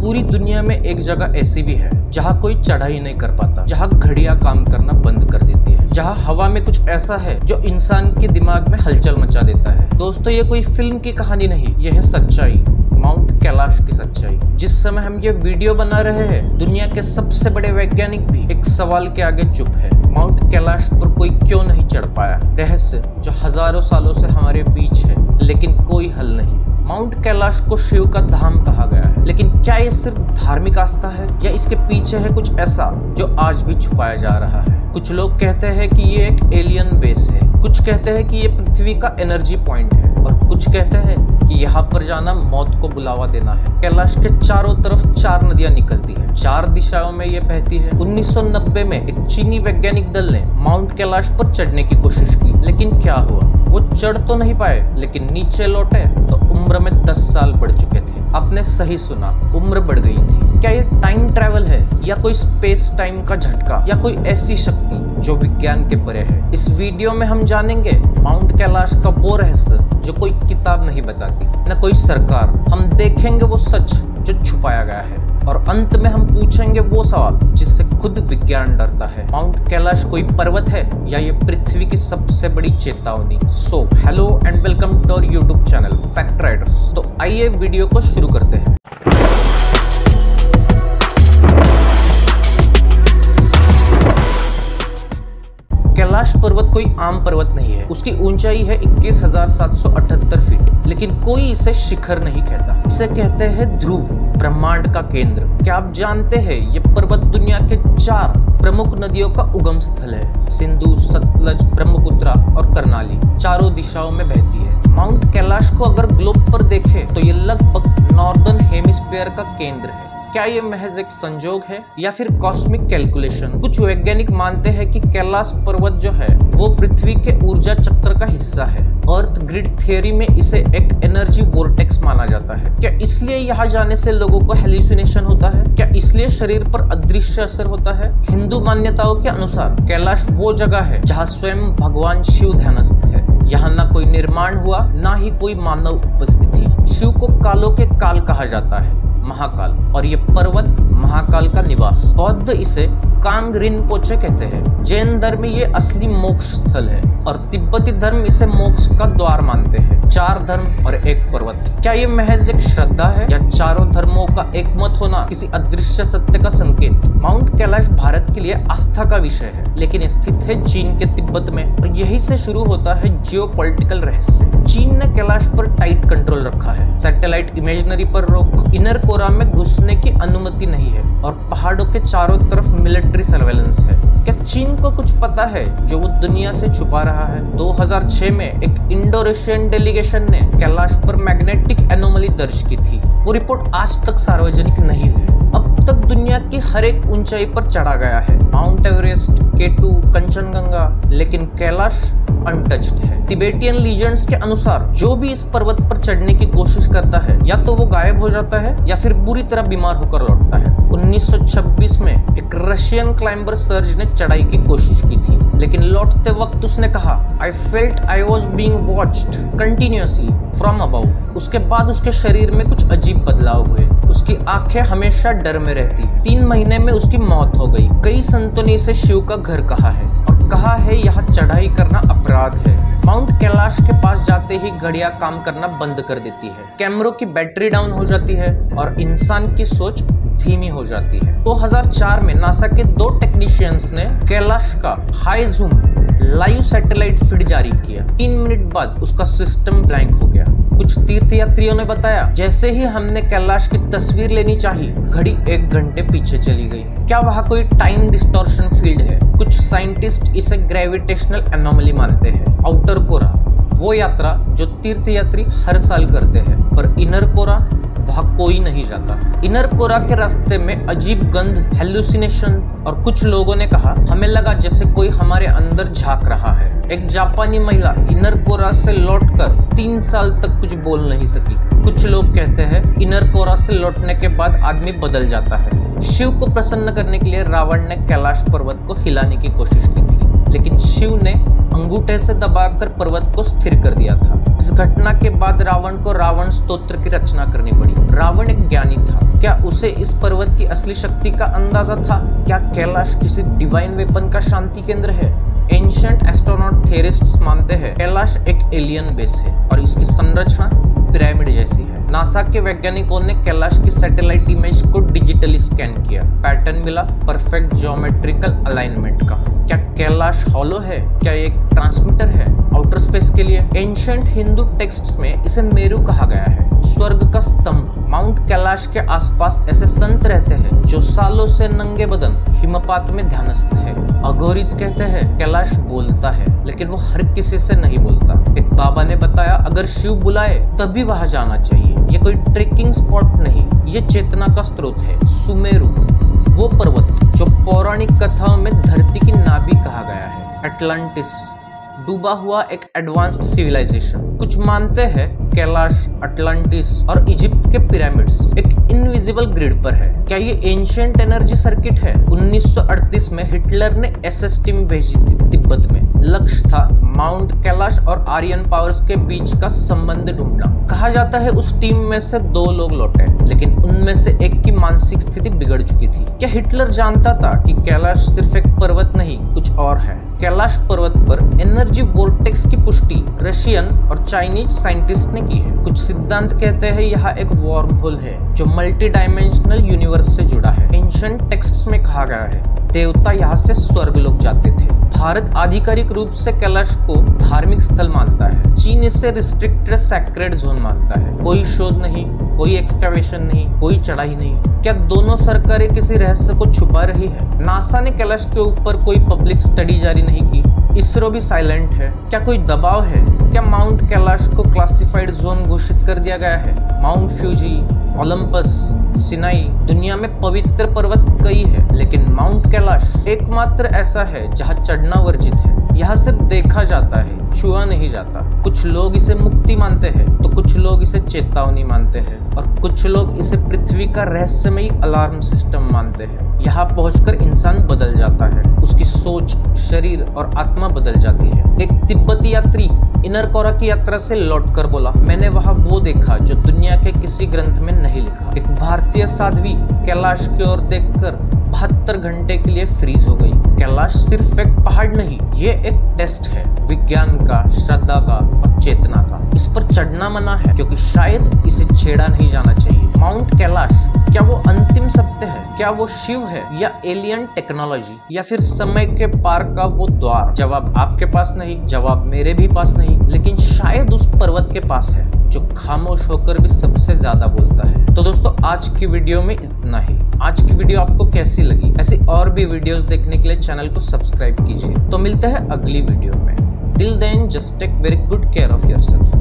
पूरी दुनिया में एक जगह ऐसी भी है जहाँ कोई चढ़ाई नहीं कर पाता, जहाँ घड़ियां काम करना बंद कर देती है, जहाँ हवा में कुछ ऐसा है जो इंसान के दिमाग में हलचल मचा देता है। दोस्तों, ये कोई फिल्म की कहानी नहीं, ये है सच्चाई, माउंट कैलाश की सच्चाई। जिस समय हम ये वीडियो बना रहे हैं, दुनिया के सबसे बड़े वैज्ञानिक भी एक सवाल के आगे चुप है। माउंट कैलाश पर कोई क्यों नहीं चढ़ पाया? रहस्य जो हजारों सालों से हमारे बीच है, लेकिन कोई हल नहीं। माउंट कैलाश को शिव का धाम कहा गया है, लेकिन क्या ये सिर्फ धार्मिक आस्था है या इसके पीछे है कुछ ऐसा जो आज भी छुपाया जा रहा है? कुछ लोग कहते हैं कि ये एक एलियन बेस है, कुछ कहते हैं कि ये पृथ्वी का एनर्जी पॉइंट है, और कुछ कहते हैं कि यहाँ पर जाना मौत को बुलावा देना है। कैलाश के चारों तरफ 4 नदियां निकलती है, 4 दिशाओं में ये बहती है। 1990 में एक चीनी वैज्ञानिक दल ने माउंट कैलाश पर चढ़ने की कोशिश की, लेकिन क्या हुआ? वो चढ़ तो नहीं पाए, लेकिन नीचे लौटे तो उम्र में 10 साल बढ़ चुके थे। आपने सही सुना, उम्र बढ़ गई थी। क्या ये टाइम ट्रैवल है या कोई स्पेस टाइम का झटका या कोई ऐसी शक्ति जो विज्ञान के परे है? इस वीडियो में हम जानेंगे माउंट कैलाश का वो रहस्य जो कोई किताब नहीं बताती, न कोई सरकार। हम देखेंगे वो सच जो छुपाया गया है, और अंत में हम पूछेंगे वो सवाल जिससे खुद विज्ञान डरता है। माउंट कैलाश कोई पर्वत है या ये पृथ्वी की सबसे बड़ी चेतावनी? So hello and welcome to our YouTube channel Fact Riders. तो आइए वीडियो को शुरू करते हैं। कैलाश पर्वत कोई आम पर्वत नहीं है। उसकी ऊंचाई है 21,778 फीट, लेकिन कोई इसे शिखर नहीं कहता। इसे कहते हैं ध्रुव, ब्रह्मांड का केंद्र। क्या आप जानते हैं ये पर्वत दुनिया के 4 प्रमुख नदियों का उगम स्थल है? सिंधु, सतलज, ब्रह्मपुत्रा और कर्नाली, चारों दिशाओं में बहती है। माउंट कैलाश को अगर ग्लोब पर देखें तो ये लगभग नॉर्दर्न हेमिस्फीयर का केंद्र है। क्या ये महज एक संजोग है या फिर कॉस्मिक कैलकुलेशन? कुछ वैज्ञानिक मानते हैं कि कैलाश पर्वत जो है वो पृथ्वी के ऊर्जा चक्र का हिस्सा है। अर्थ ग्रिड थियरी में इसे एक एनर्जी वोर्टेक्स माना जाता है। क्या इसलिए यहाँ जाने से लोगों को हेलुसिनेशन होता है? क्या इसलिए शरीर पर अदृश्य असर होता है? हिंदू मान्यताओं के अनुसार कैलाश वो जगह है जहाँ स्वयं भगवान शिव ध्यानस्थ है। यहाँ ना कोई निर्माण हुआ, ना ही कोई मानव उपस्थिति। शिव को कालों के काल कहा जाता है, महाकाल, और ये पर्वत महाकाल का निवास। बौद्ध इसे कांग रिनपोचे कहते हैं। जैन धर्म में ये असली मोक्ष स्थल है, और तिब्बती धर्म इसे मोक्ष का द्वार मानते हैं। 4 धर्म और एक पर्वत। क्या ये महज एक श्रद्धा है या चारों धर्मों का एक मत होना किसी अदृश्य सत्य का संकेत? माउंट कैलाश भारत के लिए आस्था का विषय है, लेकिन स्थित है चीन के तिब्बत में, और यही से शुरू होता है जियोपॉलिटिकल रहस्य। चीन ने कैलाश पर टाइट कंट्रोल रखा है, सैटेलाइट इमेजनरी पर रोक, इनर कोरा में घुसने की अनुमति नहीं है, और पहाड़ों के चारों तरफ मिलिट्री सर्वेलेंस है। क्या चीन को कुछ पता है जो वो दुनिया से छुपा रहा है? 2006 में एक इंडो रशियन डेलीगेशन ने कैलाश पर मैग्नेटिक एनोमली दर्ज की थी। वो रिपोर्ट आज तक सार्वजनिक नहीं हुई। अब तक दुनिया की हर एक ऊंचाई पर चढ़ा गया है, माउंट एवरेस्ट, K2, कंचनजंगा, लेकिन कैलाश अनटच्ड है। तिबेटियन लीजेंड्स के अनुसार जो भी इस पर्वत पर चढ़ने की कोशिश करता है, या तो वो गायब हो जाता है या फिर बुरी तरह बीमार होकर लौटता है। 1926 में एक रशियन क्लाइंबर सर्ज ने चढ़ाई की कोशिश की थी, लेकिन लौटते वक्त उसने कहा, I felt I was being watched continuously from about. उसके बाद उसके शरीर में कुछ अजीब बदलाव हुए। उसकी आंखें हमेशा डर में रहती। 3 महीने में उसकी मौत हो गई। कई संतों ने इसे शिव का घर कहा है, और कहा है यहाँ चढ़ाई करना अपराध है। माउंट कैलाश के पास जाते ही घड़ियां काम करना बंद कर देती है, कैमरों की बैटरी डाउन हो जाती है, और इंसान की सोच धीमी हो जाती है। 2004 में नासा के 2 टेक्नीशियंस ने कैलाश का high zoom live satellite feed जारी किया। 3 मिनट बाद उसका सिस्टम ब्लैंक हो गया। कुछ तीर्थयात्रियों ने बताया, जैसे ही हमने कैलाश की तस्वीर लेनी चाहिए, घड़ी 1 घंटे पीछे चली गई। क्या वहाँ कोई टाइम डिस्टॉर्शन फील्ड है? कुछ साइंटिस्ट इसे ग्रेविटेशनल एनोमली मानते हैं। आउटर कोरा वो यात्रा जो तीर्थयात्री हर साल करते हैं, पर इनर कोरा वहाँ कोई नहीं जाता। इनर कोरा के रास्ते में अजीब गंध, हेलुसिनेशन, और कुछ लोगों ने कहा, हमें लगा जैसे कोई हमारे अंदर झांक रहा है। एक जापानी महिला इनर कोरा से लौटकर 3 साल तक कुछ बोल नहीं सकी। कुछ लोग कहते हैं इनर कोरा से लौटने के बाद आदमी बदल जाता है। शिव को प्रसन्न करने के लिए रावण ने कैलाश पर्वत को हिलाने की कोशिश की थी। लेकिन शिव ने अंगूठे से दबाकर पर्वत को स्थिर कर दिया था। इस घटना के बाद रावण को रावण स्तोत्र की रचना करनी पड़ी। रावण एक ज्ञानी था। क्या उसे इस पर्वत की असली शक्ति का अंदाजा था? क्या कैलाश किसी डिवाइन वेपन का शांति केंद्र है? एंशिएंट एस्ट्रोनॉट थेरिस्ट्स मानते हैं कैलाश एक एलियन बेस है और इसकी संरचना पिरामिड जैसी है। नासा के वैज्ञानिकों ने कैलाश की सैटेलाइट इमेज को डिजिटली स्कैन किया। पैटर्न मिला परफेक्ट ज्योमेट्रिकल अलाइनमेंट का। क्या कैलाश हॉलो है? क्या ये एक ट्रांसमीटर है आउटर स्पेस के लिए? एंशिएंट हिंदू टेक्स्ट्स में इसे मेरु कहा गया है, स्वर्ग का स्तंभ। माउंट कैलाश के आसपास ऐसे संत रहते हैं जो सालों से नंगे बदन हिमपात में ध्यानस्थ है। अघोरीज कहते हैं कैलाश बोलता है, लेकिन वो हर किसी से नहीं बोलता। एक बाबा ने बताया अगर शिव बुलाए तभी वहां जाना चाहिए। ये कोई ट्रेकिंग स्पॉट नहीं, ये चेतना का स्रोत है। सुमेरु, वो पर्वत जो पौराणिक कथाओं में धरती की नाभि कहा गया है। अटलांटिस, डूबा हुआ एक एडवांस्ड सिविलाइजेशन। कुछ मानते हैं कैलाश, अटलांटिस और इजिप्ट के पिरामिड्स एक इनविजिबल ग्रिड पर है। क्या ये एंशिएंट एनर्जी सर्किट है? 1938 में हिटलर ने एसएस टीम भेजी थी तिब्बत में। लक्ष्य था माउंट कैलाश और आर्यन पावर्स के बीच का संबंध ढूंढना। कहा जाता है उस टीम में से 2 लोग लौटे, लेकिन उनमें से एक की मानसिक स्थिति बिगड़ चुकी थी। क्या हिटलर जानता था कि कैलाश सिर्फ एक पर्वत नहीं कुछ और है? कैलाश पर्वत पर एनर्जी वोर्टेक्स की पुष्टि रशियन और चाइनीज साइंटिस्ट ने की है। कुछ सिद्धांत कहते हैं यहाँ एक वार्म होल है जो मल्टी डायमेंशनल यूनिवर्स से जुड़ा है। एंशिएंट टेक्स्ट्स में कहा गया है देवता यहाँ से स्वर्ग लोग जाते थे। भारत आधिकारिक रूप से कैलाश को धार्मिक स्थल मानता है। चीन इसे रिस्ट्रिक्टेड सैक्रेड जोन मानता है। कोई शोध नहीं, कोई एक्सकैवेशन नहीं, कोई चढ़ाई नहीं। क्या दोनों सरकारें किसी रहस्य को छुपा रही है? नासा ने कैलाश के ऊपर कोई पब्लिक स्टडी जारी नहीं की। इसरो भी साइलेंट है। क्या कोई दबाव है? क्या माउंट कैलाश को क्लासिफाइड जोन घोषित कर दिया गया है? माउंट फ्यूजी, ओलंपस, सिनाई, दुनिया में पवित्र पर्वत कई है, लेकिन माउंट कैलाश एकमात्र ऐसा है जहां चढ़ना वर्जित है। यहाँ सिर्फ देखा जाता है, छुआ नहीं जाता। कुछ लोग इसे मुक्ति मानते हैं तो कुछ लोग इसे चेतावनी मानते हैं और कुछ लोग इसे पृथ्वी का रहस्यमयी अलार्म सिस्टम मानते हैं। यहाँ पहुंचकर इंसान बदल जाता है, उसकी सोच, शरीर और आत्मा बदल जाती है। एक तिब्बती यात्री इनरकोरा की यात्रा से लौटकर बोला, मैंने वहाँ वो देखा जो दुनिया के किसी ग्रंथ में नहीं लिखा। एक भारतीय साध्वी कैलाश की ओर देखकर 72 घंटे के लिए फ्रीज हो गई। कैलाश सिर्फ एक पहाड़ नहीं, ये एक टेस्ट है विज्ञान का, श्रद्धा का और चेतना का। इस पर चढ़ना मना है क्योंकि शायद इसे छेड़ा नहीं जाना चाहिए। माउंट कैलाश क्या वो अंतिम सत्य है? क्या वो शिव है या एलियन टेक्नोलॉजी या फिर समय के पार का वो द्वार? जवाब आपके पास नहीं, जवाब मेरे भी पास नहीं, लेकिन शायद उस पर्वत के पास है जो खामोश होकर भी सबसे ज्यादा बोलता है। तो दोस्तों आज की वीडियो में इतना ही। आज की वीडियो आपको कैसी लगी? ऐसी और भी वीडियोस देखने के लिए चैनल को सब्सक्राइब कीजिए। तो मिलते हैं अगली वीडियो में। Till then just take very good care of yourself.